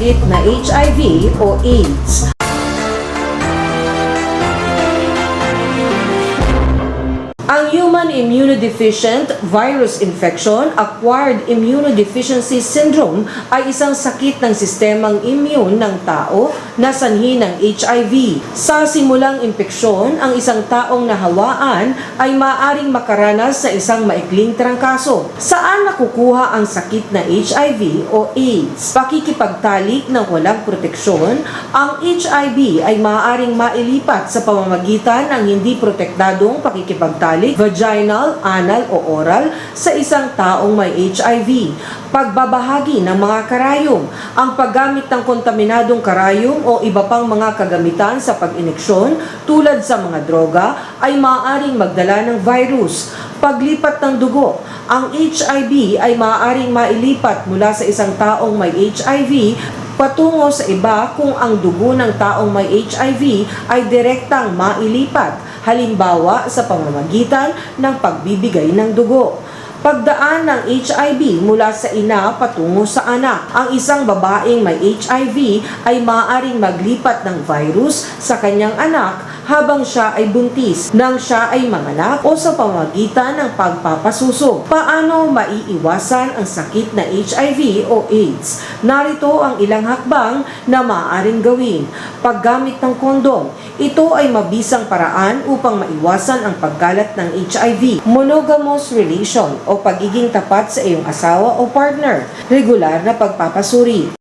sakit na HIV o AIDS. Ang Human Immunodeficient Virus Infection, Acquired Immunodeficiency Syndrome ay isang sakit ng sistemang immune ng tao na sanhi ng HIV. Sa simulang impeksyon, ang isang taong nahawaan ay maaaring makaranas sa isang maikling trangkaso. Saan nakukuha ang sakit na HIV o AIDS? Pakikipagtalik ng walang proteksyon, ang HIV ay maaaring mailipat sa pamamagitan ng hindi protektadong pakikipagtalik, vaginal, anal o oral sa isang taong may HIV. Pagbabahagi ng mga karayom, ang paggamit ng kontaminadong karayom o iba pang mga kagamitan sa pag-ineksyon tulad sa mga droga ay maaaring magdala ng virus. Paglipat ng dugo, ang HIV ay maaaring mailipat mula sa isang taong may HIV patungo sa iba kung ang dugo ng taong may HIV ay direktang mailipat, halimbawa sa pamamagitan ng pagbibigay ng dugo. Pagdaan ng HIV mula sa ina patungo sa anak. Ang isang babaeng may HIV ay maaaring maglipat ng virus sa kanyang anak habang siya ay buntis, nang siya ay manganak o sa pamamagitan ng pagpapasuso. Paano maiiwasan ang sakit na HIV o AIDS? Narito ang ilang hakbang na maaaring gawin. Paggamit ng kondom. Ito ay mabisang paraan upang maiwasan ang pagkalat ng HIV. Monogamous relation o pagiging tapat sa iyong asawa o partner. Regular na pagpapasuri.